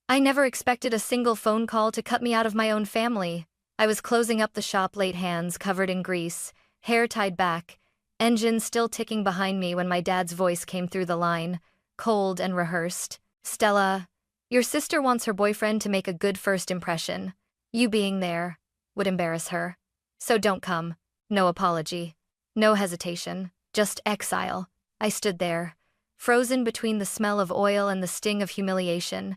I never expected a single phone call to cut me out of my own family. I was closing up the shop, late hands covered in grease, hair tied back, engine still ticking behind me when my dad's voice came through the line, cold and rehearsed. Stella, your sister wants her boyfriend to make a good first impression. You being there would embarrass her. So don't come. No apology. No hesitation. Just exile. I stood there, frozen between the smell of oil and the sting of humiliation,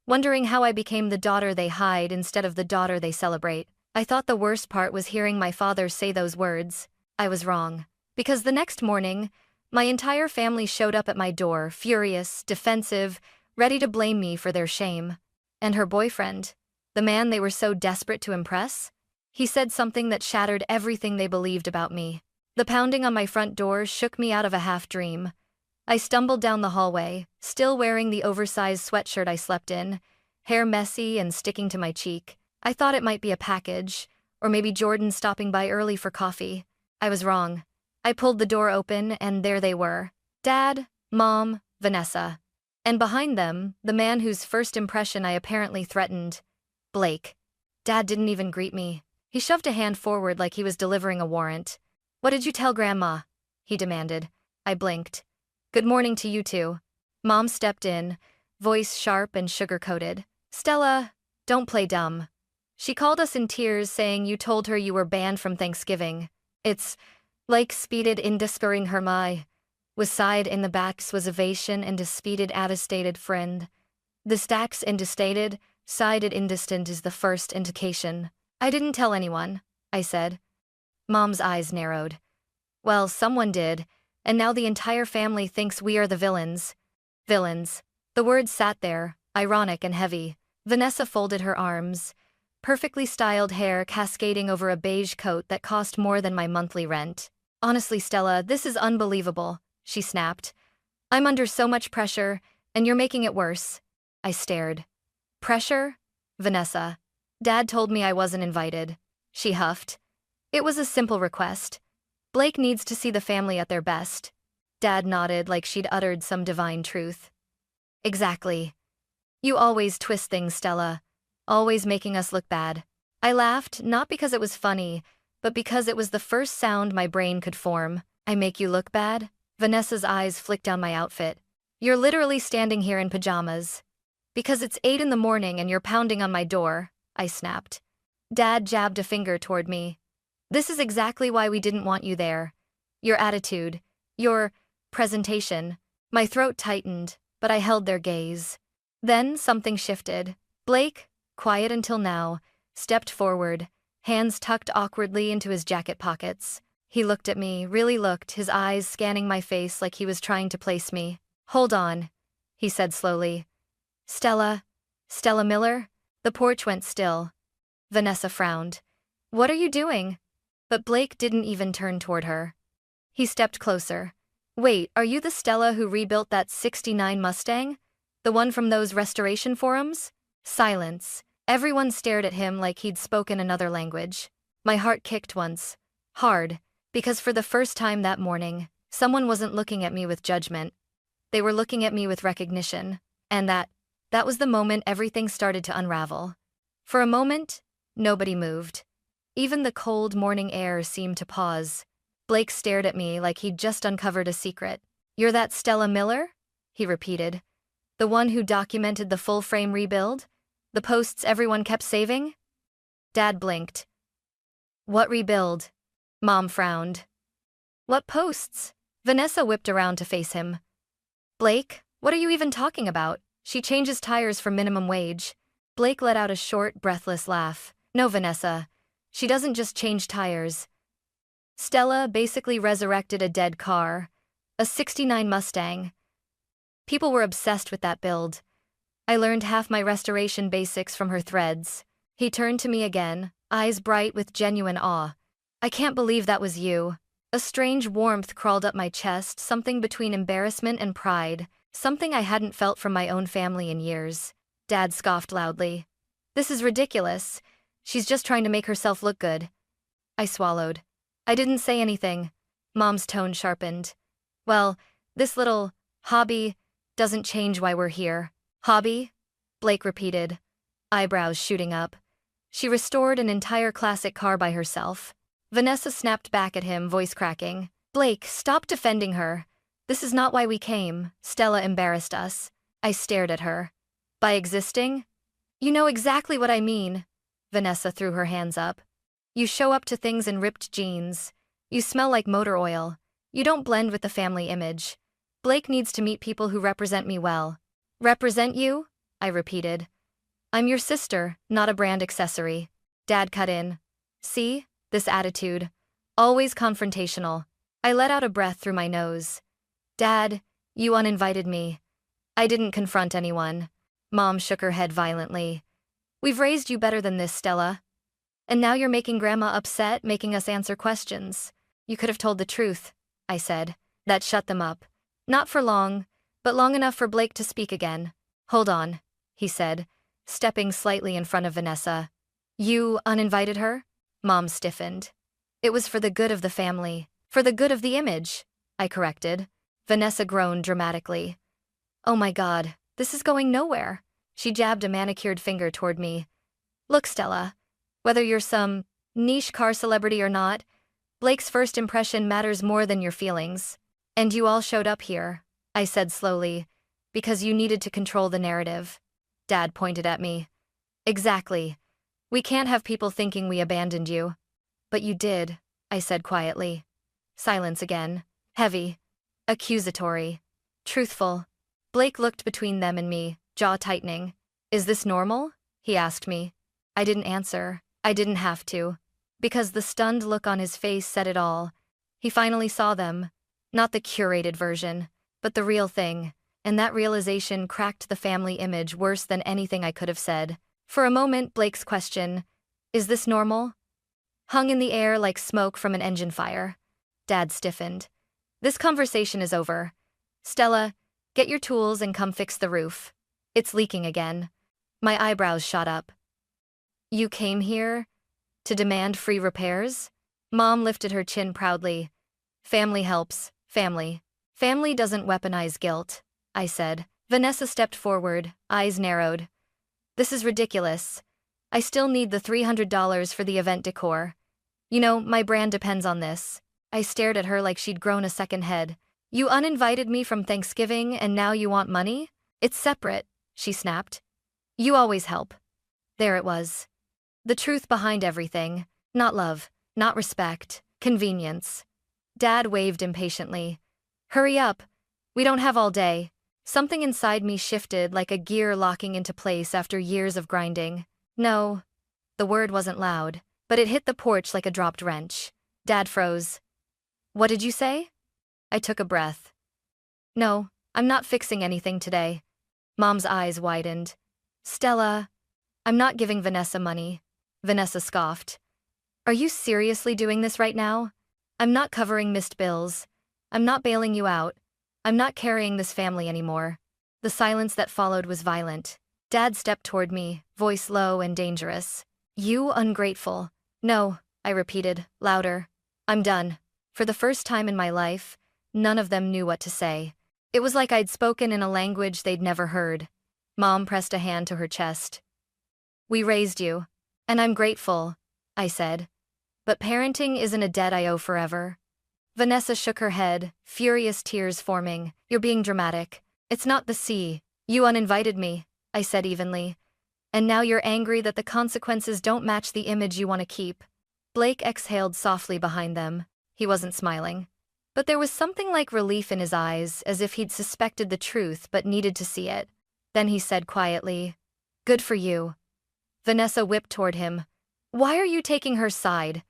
wondering how I became the daughter they hide instead of the daughter they celebrate. I thought the worst part was hearing my father say those words. I was wrong. Because the next morning, my entire family showed up at my door, furious, defensive, ready to blame me for their shame. And her boyfriend, the man they were so desperate to impress, he said something that shattered everything they believed about me. The pounding on my front door shook me out of a half-dream. I stumbled down the hallway, still wearing the oversized sweatshirt I slept in, hair messy and sticking to my cheek. I thought it might be a package, or maybe Jordan stopping by early for coffee. I was wrong. I pulled the door open, and there they were. Dad, Mom, Vanessa. And behind them, the man whose first impression I apparently threatened. Blake. Dad didn't even greet me. He shoved a hand forward like he was delivering a warrant. "What did you tell Grandma?" he demanded. I blinked. "Good morning to you two." Mom stepped in, voice sharp and sugar-coated. "Stella, don't play dumb." She called us in tears, saying you told her you were banned from Thanksgiving. It's like speeded in despairing her my. Was sighed in the backs was ovation and dispeeded attestated friend. The stacks indistated, sided indistant is the first indication. "I didn't tell anyone," I said. Mom's eyes narrowed. "Well, someone did, and now the entire family thinks we are the villains." Villains. The word sat there, ironic and heavy. Vanessa folded her arms, perfectly styled hair cascading over a beige coat that cost more than my monthly rent. "Honestly, Stella, this is unbelievable," she snapped. "I'm under so much pressure, and you're making it worse." I stared. "Pressure?" "Vanessa. Dad told me I wasn't invited." She huffed. "It was a simple request. Blake needs to see the family at their best." Dad nodded like she'd uttered some divine truth. "Exactly. You always twist things, Stella. Always making us look bad." I laughed, not because it was funny, but because it was the first sound my brain could form. "I make you look bad?" Vanessa's eyes flicked down my outfit. "You're literally standing here in pajamas. Because it's 8 in the morning and you're pounding on my door," I snapped. Dad jabbed a finger toward me. "This is exactly why we didn't want you there. Your attitude. Your presentation." My throat tightened, but I held their gaze. Then something shifted. Blake, quiet until now, stepped forward, hands tucked awkwardly into his jacket pockets. He looked at me, really looked, his eyes scanning my face like he was trying to place me. "Hold on," he said slowly. "Stella Miller?" The porch went still. Vanessa frowned. "What are you doing?" But Blake didn't even turn toward her. He stepped closer. "Wait, are you the Stella who rebuilt that '69 Mustang? The one from those restoration forums?" Silence. Everyone stared at him like he'd spoken another language. My heart kicked once. Hard. Because for the first time that morning, someone wasn't looking at me with judgment. They were looking at me with recognition. And that was the moment everything started to unravel. For a moment, nobody moved. Even the cold morning air seemed to pause. Blake stared at me like he'd just uncovered a secret. "You're that Stella Miller?" he repeated. "The one who documented the full-frame rebuild? The posts everyone kept saving?" Dad blinked. "What rebuild?" Mom frowned. "What posts?" Vanessa whipped around to face him. "Blake, what are you even talking about? She changes tires for minimum wage." Blake let out a short, breathless laugh. "No, Vanessa. She doesn't just change tires. Stella basically resurrected a dead car. A '69 Mustang. People were obsessed with that build. I learned half my restoration basics from her threads." He turned to me again, eyes bright with genuine awe. "I can't believe that was you." A strange warmth crawled up my chest, something between embarrassment and pride, something I hadn't felt from my own family in years. Dad scoffed loudly. "This is ridiculous. She's just trying to make herself look good." I swallowed. I didn't say anything. Mom's tone sharpened. "Well, this little hobby doesn't change why we're here." "Hobby?" Blake repeated, eyebrows shooting up. She restored an entire classic car by herself. Vanessa snapped back at him, voice cracking. Blake, stop defending her. This is not why we came. Stella embarrassed us. I stared at her. By existing? You know exactly what I mean. Vanessa threw her hands up. You show up to things in ripped jeans. You smell like motor oil. You don't blend with the family image. Blake needs to meet people who represent me well. Represent you? I repeated. I'm your sister, not a brand accessory. Dad cut in. See? This attitude. Always confrontational. I let out a breath through my nose. Dad, you uninvited me. I didn't confront anyone. Mom shook her head violently. We've raised you better than this, Stella. And now you're making Grandma upset, making us answer questions. You could have told the truth, I said. That shut them up. Not for long, but long enough for Blake to speak again. Hold on, he said, stepping slightly in front of Vanessa. You uninvited her? Mom stiffened. It was for the good of the family, for the good of the image, I corrected. Vanessa groaned dramatically. Oh my God, this is going nowhere. She jabbed a manicured finger toward me. Look, Stella, whether you're some niche car celebrity or not, Blake's first impression matters more than your feelings. And you all showed up here, I said slowly, because you needed to control the narrative. Dad pointed at me. Exactly. We can't have people thinking we abandoned you. But you did, I said quietly. Silence again. Heavy. Accusatory. Truthful. Blake looked between them and me, jaw tightening. Is this normal? He asked me. I didn't answer. I didn't have to. Because the stunned look on his face said it all. He finally saw them. Not the curated version, but the real thing. And that realization cracked the family image worse than anything I could have said. For a moment, Blake's question, is this normal? Hung in the air like smoke from an engine fire. Dad stiffened. This conversation is over. Stella, get your tools and come fix the roof. It's leaking again. My eyebrows shot up. You came here to demand free repairs? Mom lifted her chin proudly. Family helps, family. Family doesn't weaponize guilt, I said. Vanessa stepped forward, eyes narrowed. This is ridiculous. I still need the $300 for the event decor. You know, my brand depends on this. I stared at her like she'd grown a second head. You uninvited me from Thanksgiving and now you want money? It's separate, she snapped. You always help. There it was. The truth behind everything. Not love, not respect, convenience. Dad waved impatiently. Hurry up. We don't have all day. Something inside me shifted like a gear locking into place after years of grinding. No. The word wasn't loud, but it hit the porch like a dropped wrench. Dad froze. What did you say? I took a breath. No, I'm not fixing anything today. Mom's eyes widened. Stella, I'm not giving Vanessa money. Vanessa scoffed. Are you seriously doing this right now? I'm not covering missed bills. I'm not bailing you out. I'm not carrying this family anymore. The silence that followed was violent. Dad stepped toward me, voice low and dangerous. You ungrateful. No, I repeated, louder. I'm done. For the first time in my life, none of them knew what to say. It was like I'd spoken in a language they'd never heard. Mom pressed a hand to her chest. We raised you. And I'm grateful, I said. But parenting isn't a debt I owe forever. Vanessa shook her head, furious tears forming. You're being dramatic. It's not the sea. You uninvited me, I said evenly. And now you're angry that the consequences don't match the image you want to keep. Blake exhaled softly behind them. He wasn't smiling. But there was something like relief in his eyes, as if he'd suspected the truth but needed to see it. Then he said quietly, Good for you. Vanessa whipped toward him. Why are you taking her side?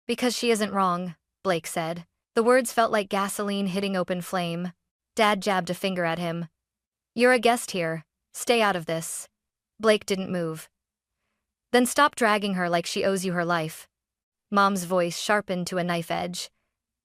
Because she isn't wrong, Blake said. The words felt like gasoline hitting open flame. Dad jabbed a finger at him. You're a guest here. Stay out of this. Blake didn't move. Then stop dragging her like she owes you her life. Mom's voice sharpened to a knife edge.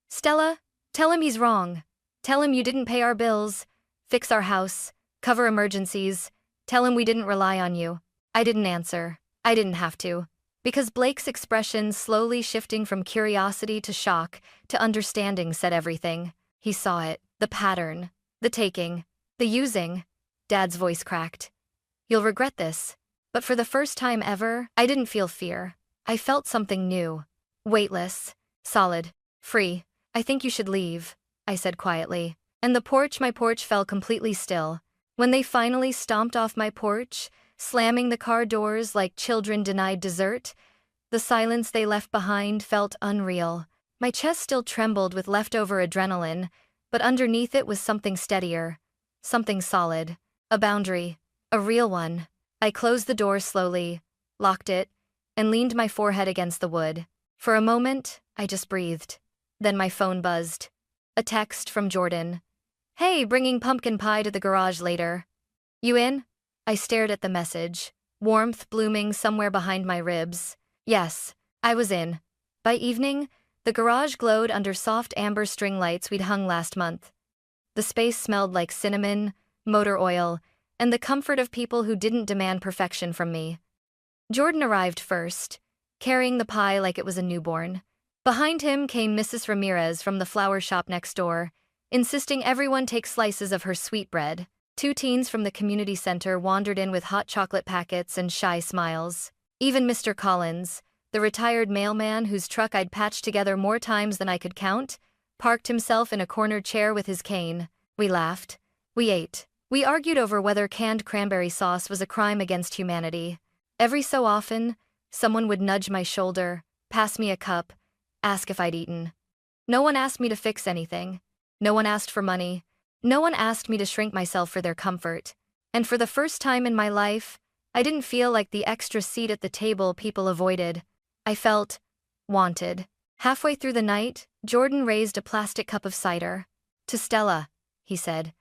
Stella, tell him he's wrong. Tell him you didn't pay our bills, fix our house, cover emergencies. Tell him we didn't rely on you. I didn't answer. I didn't have to. Because Blake's expression, slowly shifting from curiosity to shock to understanding, said everything. He saw it, the pattern, the taking, the using. Dad's voice cracked. You'll regret this. But for the first time ever, I didn't feel fear. I felt something new. Weightless. Solid. Free. I think you should leave, I said quietly. And my porch fell completely still. When they finally stomped off my porch, slamming the car doors like children denied dessert, the silence they left behind felt unreal. My chest still trembled with leftover adrenaline, but underneath it was something steadier. Something solid. A boundary. A real one. I closed the door slowly, locked it, and leaned my forehead against the wood. For a moment, I just breathed. Then my phone buzzed. A text from Jordan. Hey, bringing pumpkin pie to the garage later. You in? I stared at the message, warmth blooming somewhere behind my ribs. Yes, I was in. By evening, the garage glowed under soft amber string lights we'd hung last month. The space smelled like cinnamon, motor oil, and the comfort of people who didn't demand perfection from me. Jordan arrived first, carrying the pie like it was a newborn. Behind him came Mrs. Ramirez from the flower shop next door, insisting everyone take slices of her sweetbread. 2 teens from the community center wandered in with hot chocolate packets and shy smiles. Even Mr. Collins, the retired mailman whose truck I'd patched together more times than I could count, parked himself in a corner chair with his cane. We laughed. We ate. We argued over whether canned cranberry sauce was a crime against humanity. Every so often, someone would nudge my shoulder, pass me a cup, ask if I'd eaten. No one asked me to fix anything. No one asked for money. No one asked me to shrink myself for their comfort. And for the first time in my life, I didn't feel like the extra seat at the table people avoided. I felt wanted. Halfway through the night, Jordan raised a plastic cup of cider. To Stella, he said.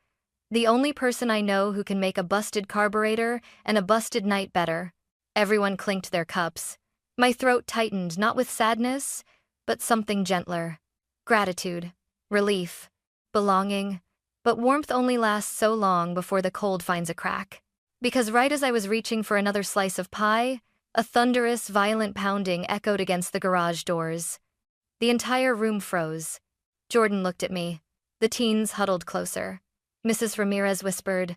The only person I know who can make a busted carburetor and a busted night better. Everyone clinked their cups. My throat tightened, not with sadness, but something gentler. Gratitude. Relief. Belonging. But warmth only lasts so long before the cold finds a crack. Because right as I was reaching for another slice of pie, a thunderous, violent pounding echoed against the garage doors. The entire room froze. Jordan looked at me. The teens huddled closer. Mrs. Ramirez whispered,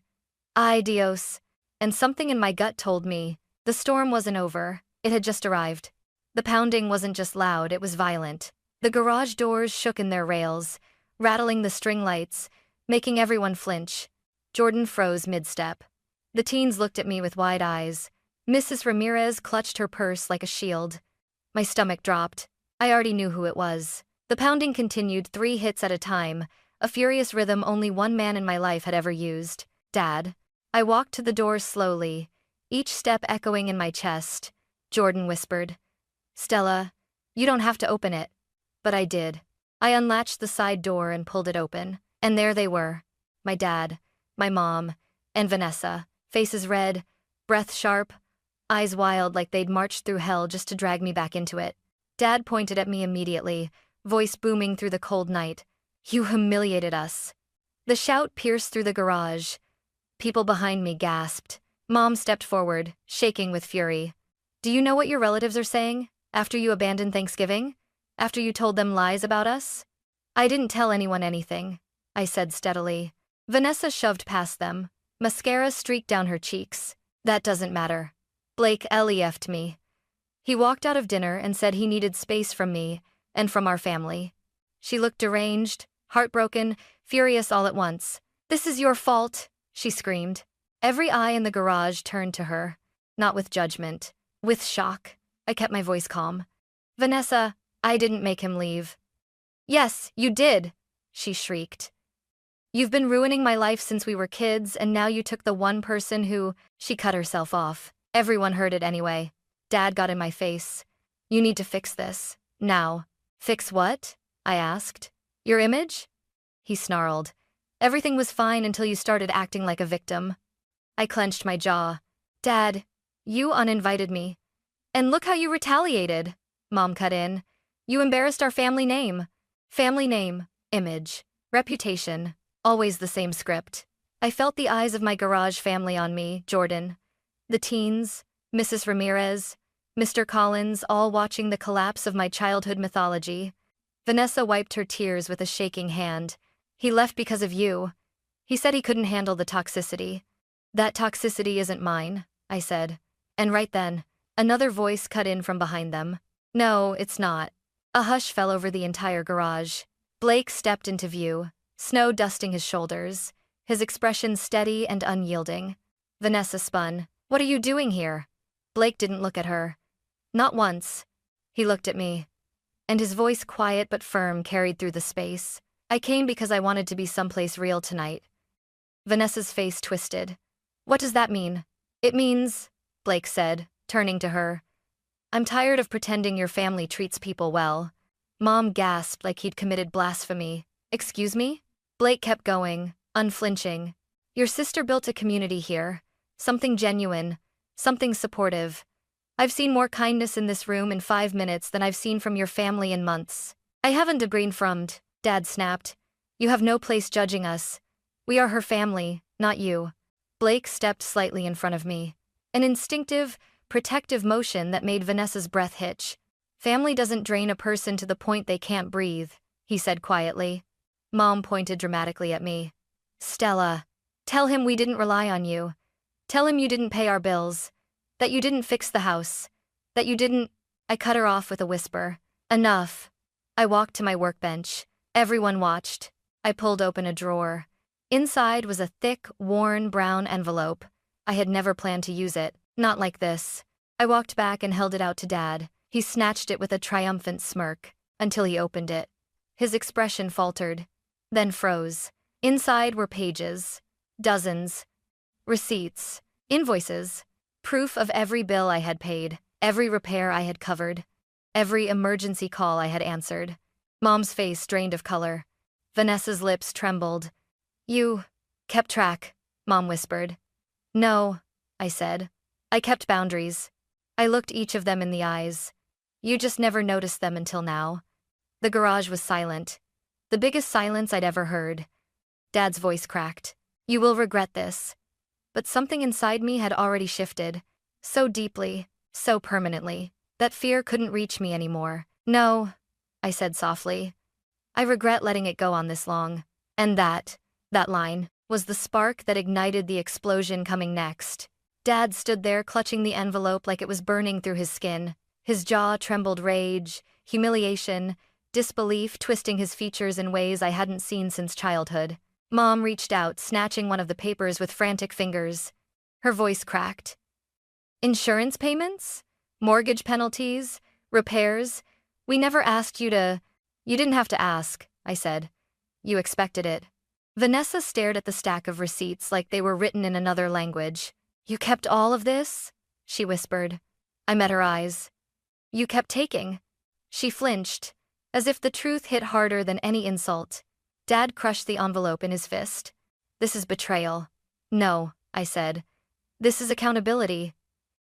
"Ay, Dios," and something in my gut told me the storm wasn't over, it had just arrived. The pounding wasn't just loud, it was violent. The garage doors shook in their rails, rattling the string lights, making everyone flinch. Jordan froze mid-step. The teens looked at me with wide eyes. Mrs. Ramirez clutched her purse like a shield. My stomach dropped. I already knew who it was. The pounding continued 3 hits at a time, a furious rhythm only one man in my life had ever used. Dad. I walked to the door slowly, each step echoing in my chest. Jordan whispered, "Stella, you don't have to open it." But I did. I unlatched the side door and pulled it open. And there they were. My dad, my mom, and Vanessa, faces red, breath sharp, eyes wild like they'd marched through hell just to drag me back into it. Dad pointed at me immediately, voice booming through the cold night. "You humiliated us." The shout pierced through the garage. People behind me gasped. Mom stepped forward, shaking with fury. "Do you know what your relatives are saying? After you abandoned Thanksgiving? After you told them lies about us?" "I didn't tell anyone anything," I said steadily. Vanessa shoved past them. Mascara streaked down her cheeks. "That doesn't matter. Blake LEF'd me. He walked out of dinner and said he needed space from me and from our family." She looked deranged, heartbroken, furious all at once. "This is your fault," she screamed. Every eye in the garage turned to her. Not with judgment, with shock. I kept my voice calm. "Vanessa, I didn't make him leave." "Yes, you did," she shrieked. "You've been ruining my life since we were kids, and now you took the one person who—" She cut herself off. Everyone heard it anyway. Dad got in my face. "You need to fix this. Now." "Fix what?" I asked. "Your image?" He snarled. "Everything was fine until you started acting like a victim." I clenched my jaw. "Dad, you uninvited me. And look how you retaliated," Mom cut in. "You embarrassed our family name. Family name, image, reputation, always the same script." I felt the eyes of my garage family on me, Jordan. The teens, Mrs. Ramirez, Mr. Collins, all watching the collapse of my childhood mythology. Vanessa wiped her tears with a shaking hand. "He left because of you. He said he couldn't handle the toxicity." That toxicity isn't mine, I said. And right then, another voice cut in from behind them. No, it's not. A hush fell over the entire garage. Blake stepped into view, snow dusting his shoulders, his expression steady and unyielding. Vanessa spun. What are you doing here? Blake didn't look at her. Not once. He looked at me. And his voice, quiet but firm, carried through the space. I came because I wanted to be someplace real tonight. Vanessa's face twisted. What does that mean? It means, Blake said, turning to her. I'm tired of pretending your family treats people well. Mom gasped like he'd committed blasphemy. Excuse me? Blake kept going, unflinching. Your sister built a community here. Something genuine. Something supportive. I've seen more kindness in this room in 5 minutes than I've seen from your family in months. I haven't agreed from, Dad snapped. You have no place judging us. We are her family, not you. Blake stepped slightly in front of me. An instinctive, protective motion that made Vanessa's breath hitch. Family doesn't drain a person to the point they can't breathe, he said quietly. Mom pointed dramatically at me. Stella, tell him we didn't rely on you. Tell him you didn't pay our bills. That you didn't fix the house. That you didn't— I cut her off with a whisper. Enough. I walked to my workbench. Everyone watched. I pulled open a drawer. Inside was a thick, worn brown envelope. I had never planned to use it, not like this. I walked back and held it out to Dad. He snatched it with a triumphant smirk, until he opened it. His expression faltered, then froze. Inside were pages. Dozens. Receipts. Invoices. Proof of every bill I had paid, every repair I had covered, every emergency call I had answered. Mom's face drained of color. Vanessa's lips trembled. You kept track, Mom whispered. No, I said. I kept boundaries. I looked each of them in the eyes. You just never noticed them until now. The garage was silent. The biggest silence I'd ever heard. Dad's voice cracked. You will regret this. But something inside me had already shifted. So deeply, so permanently, that fear couldn't reach me anymore. No, I said softly. I regret letting it go on this long. And that line, was the spark that ignited the explosion coming next. Dad stood there clutching the envelope like it was burning through his skin. His jaw trembled, rage, humiliation, disbelief twisting his features in ways I hadn't seen since childhood. Mom reached out, snatching one of the papers with frantic fingers. Her voice cracked. Insurance payments? Mortgage penalties? Repairs? We never asked you to— You didn't have to ask, I said. You expected it. Vanessa stared at the stack of receipts like they were written in another language. You kept all of this? She whispered. I met her eyes. You kept taking. She flinched, as if the truth hit harder than any insult. Dad crushed the envelope in his fist. This is betrayal. No, I said. This is accountability.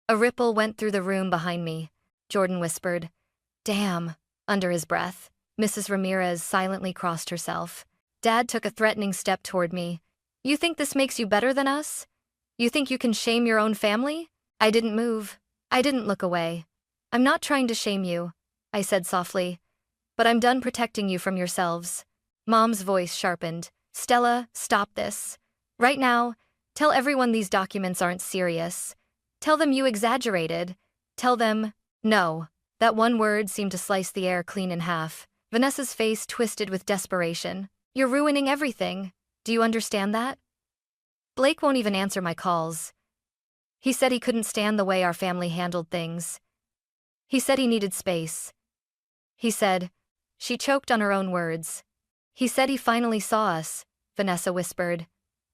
A ripple went through the room behind me. Jordan whispered. Damn, under his breath. Mrs. Ramirez silently crossed herself. Dad took a threatening step toward me. You think this makes you better than us? You think you can shame your own family? I didn't move. I didn't look away. I'm not trying to shame you, I said softly. But I'm done protecting you from yourselves. Mom's voice sharpened. Stella, stop this. Right now, tell everyone these documents aren't serious. Tell them you exaggerated. Tell them— No. That one word seemed to slice the air clean in half. Vanessa's face twisted with desperation. You're ruining everything. Do you understand that? Blake won't even answer my calls. He said he couldn't stand the way our family handled things. He said he needed space. He said— She choked on her own words. He said he finally saw us, Vanessa whispered.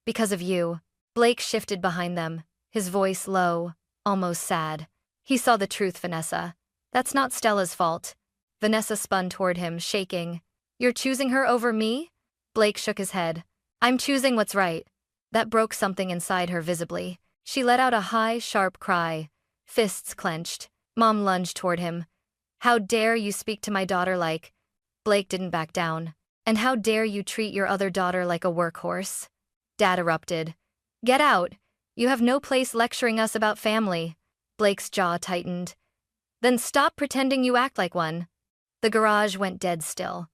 Because of you. Blake shifted behind them, his voice low, almost sad. He saw the truth, Vanessa. That's not Stella's fault. Vanessa spun toward him, shaking. You're choosing her over me? Blake shook his head. I'm choosing what's right. That broke something inside her visibly. She let out a high, sharp cry. Fists clenched. Mom lunged toward him. How dare you speak to my daughter like— Blake didn't back down. And how dare you treat your other daughter like a workhorse? Dad erupted. Get out. You have no place lecturing us about family. Blake's jaw tightened. Then stop pretending you act like one. The garage went dead still.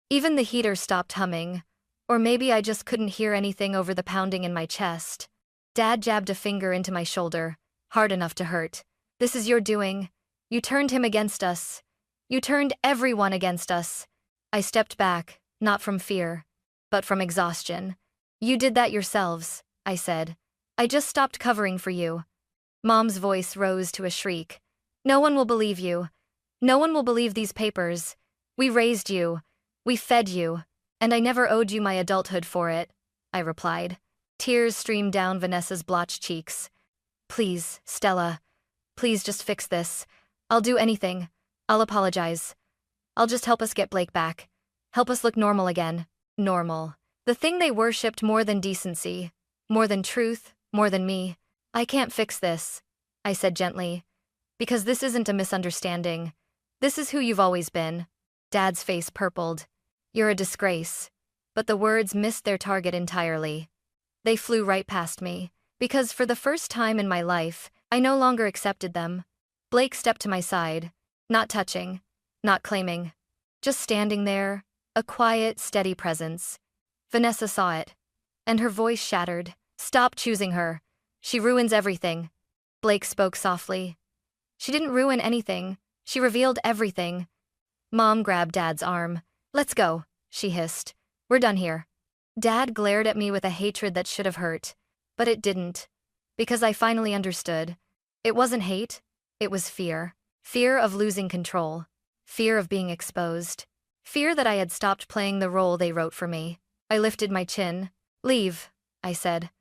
Even the heater stopped humming. Or maybe I just couldn't hear anything over the pounding in my chest. Dad jabbed a finger into my shoulder, hard enough to hurt. This is your doing. You turned him against us. You turned everyone against us. I stepped back, not from fear, but from exhaustion. You did that yourselves, I said. I just stopped covering for you. Mom's voice rose to a shriek. No one will believe you. No one will believe these papers. We raised you. We fed you. And I never owed you my adulthood for it, I replied. Tears streamed down Vanessa's blotched cheeks. Please, Stella. Please just fix this. I'll do anything. I'll apologize. I'll just help us get Blake back. Help us look normal again. Normal. The thing they worshipped more than decency. More than truth. More than me. I can't fix this, I said gently. Because this isn't a misunderstanding. This is who you've always been. Dad's face purpled. You're a disgrace. But the words missed their target entirely. They flew right past me. Because for the first time in my life, I no longer accepted them. Blake stepped to my side. Not touching. Not claiming. Just standing there. A quiet, steady presence. Vanessa saw it. And her voice shattered. Stop choosing her. She ruins everything. Blake spoke softly. She didn't ruin anything. She revealed everything. Mom grabbed Dad's arm. Let's go, she hissed. We're done here. Dad glared at me with a hatred that should have hurt. But it didn't. Because I finally understood. It wasn't hate. It was fear. Fear of losing control. Fear of being exposed. Fear that I had stopped playing the role they wrote for me. I lifted my chin. Leave, I said.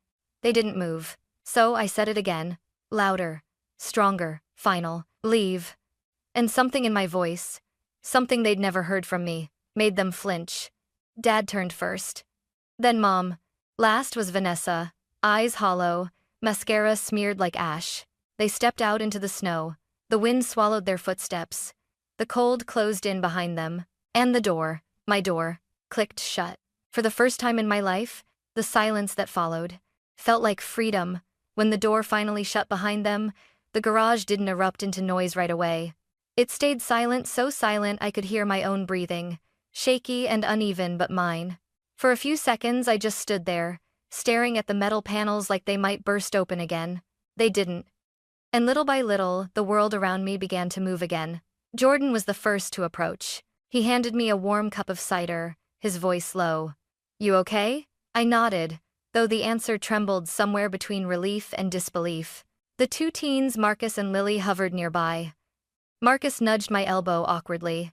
They didn't move. So I said it again. Louder. Stronger. Final. Leave. And something in my voice, something they'd never heard from me, made them flinch. Dad turned first. Then Mom. Last was Vanessa, eyes hollow, mascara smeared like ash. They stepped out into the snow. The wind swallowed their footsteps. The cold closed in behind them. And the door, my door, clicked shut. For the first time in my life, the silence that followed felt like freedom. When the door finally shut behind them, the garage didn't erupt into noise right away. It stayed silent, so silent I could hear my own breathing, shaky and uneven but mine. For a few seconds I just stood there, staring at the metal panels like they might burst open again. They didn't. And little by little, the world around me began to move again. Jordan was the first to approach. He handed me a warm cup of cider, his voice low. You okay? I nodded, though the answer trembled somewhere between relief and disbelief. The two teens, Marcus and Lily, hovered nearby. Marcus nudged my elbow awkwardly.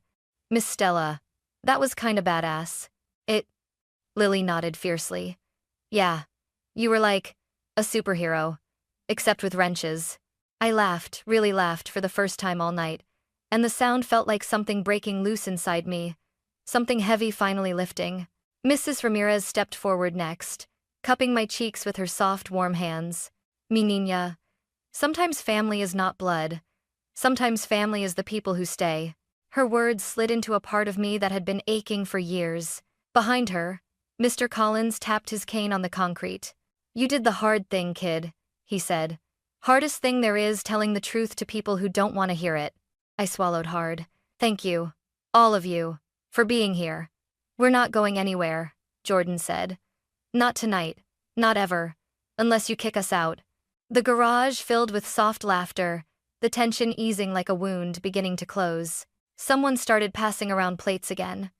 Miss Stella, that was kinda badass. Lily nodded fiercely. Yeah, you were like a superhero, except with wrenches. I laughed, really laughed for the first time all night, and the sound felt like something breaking loose inside me, something heavy finally lifting. Mrs. Ramirez stepped forward next, cupping my cheeks with her soft, warm hands. Mi niña. Sometimes family is not blood. Sometimes family is the people who stay. Her words slid into a part of me that had been aching for years. Behind her, Mr. Collins tapped his cane on the concrete. You did the hard thing, kid, he said. Hardest thing there is, telling the truth to people who don't want to hear it. I swallowed hard. Thank you, all of you, for being here. We're not going anywhere, Jordan said. Not tonight, not ever, unless you kick us out. The garage filled with soft laughter, the tension easing like a wound beginning to close. Someone started passing around plates again.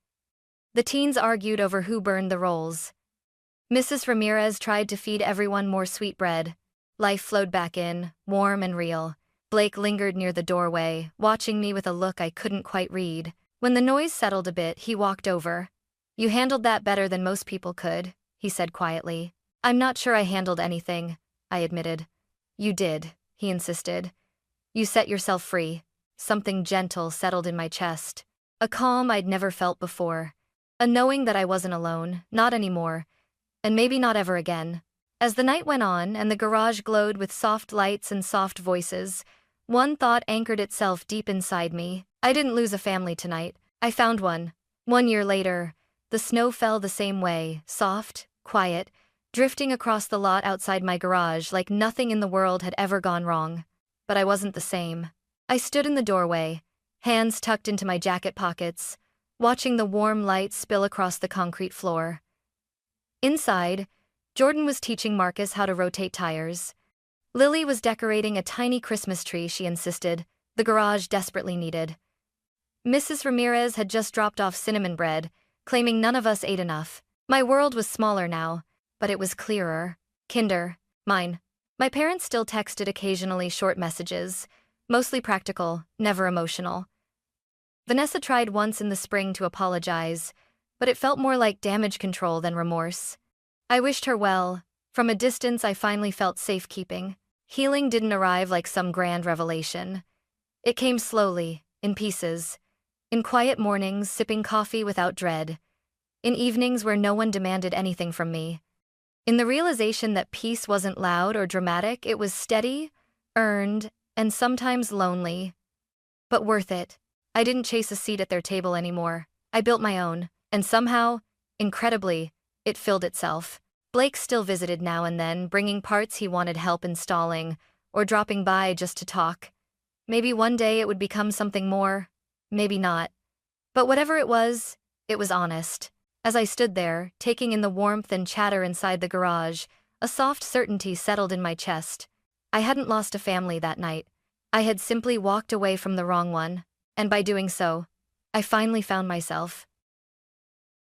The teens argued over who burned the rolls. Mrs. Ramirez tried to feed everyone more sweetbread. Life flowed back in, warm and real. Blake lingered near the doorway, watching me with a look I couldn't quite read. When the noise settled a bit, he walked over. You handled that better than most people could, he said quietly. I'm not sure I handled anything, I admitted. You did, he insisted. You set yourself free. Something gentle settled in my chest. A calm I'd never felt before. A knowing that I wasn't alone, not anymore, and maybe not ever again. As the night went on and the garage glowed with soft lights and soft voices, one thought anchored itself deep inside me. I didn't lose a family tonight. I found one. 1 year later, the snow fell the same way, soft, quiet, drifting across the lot outside my garage like nothing in the world had ever gone wrong. But I wasn't the same. I stood in the doorway, hands tucked into my jacket pockets, watching the warm light spill across the concrete floor. Inside, Jordan was teaching Marcus how to rotate tires. Lily was decorating a tiny Christmas tree she insisted the garage desperately needed. Mrs. Ramirez had just dropped off cinnamon bread, claiming none of us ate enough. My world was smaller now, but it was clearer. Kinder. Mine. My parents still texted occasionally short messages, mostly practical, never emotional. Vanessa tried once in the spring to apologize, but it felt more like damage control than remorse. I wished her well. From a distance I finally felt safekeeping. Healing didn't arrive like some grand revelation. It came slowly, in pieces. In quiet mornings, sipping coffee without dread. In evenings where no one demanded anything from me. In the realization that peace wasn't loud or dramatic, it was steady, earned, and sometimes lonely. But worth it. I didn't chase a seat at their table anymore. I built my own, and somehow, incredibly, it filled itself. Blake still visited now and then, bringing parts he wanted help installing, or dropping by just to talk. Maybe one day it would become something more, maybe not. But whatever it was honest. As I stood there, taking in the warmth and chatter inside the garage, a soft certainty settled in my chest. I hadn't lost a family that night. I had simply walked away from the wrong one, and by doing so, I finally found myself.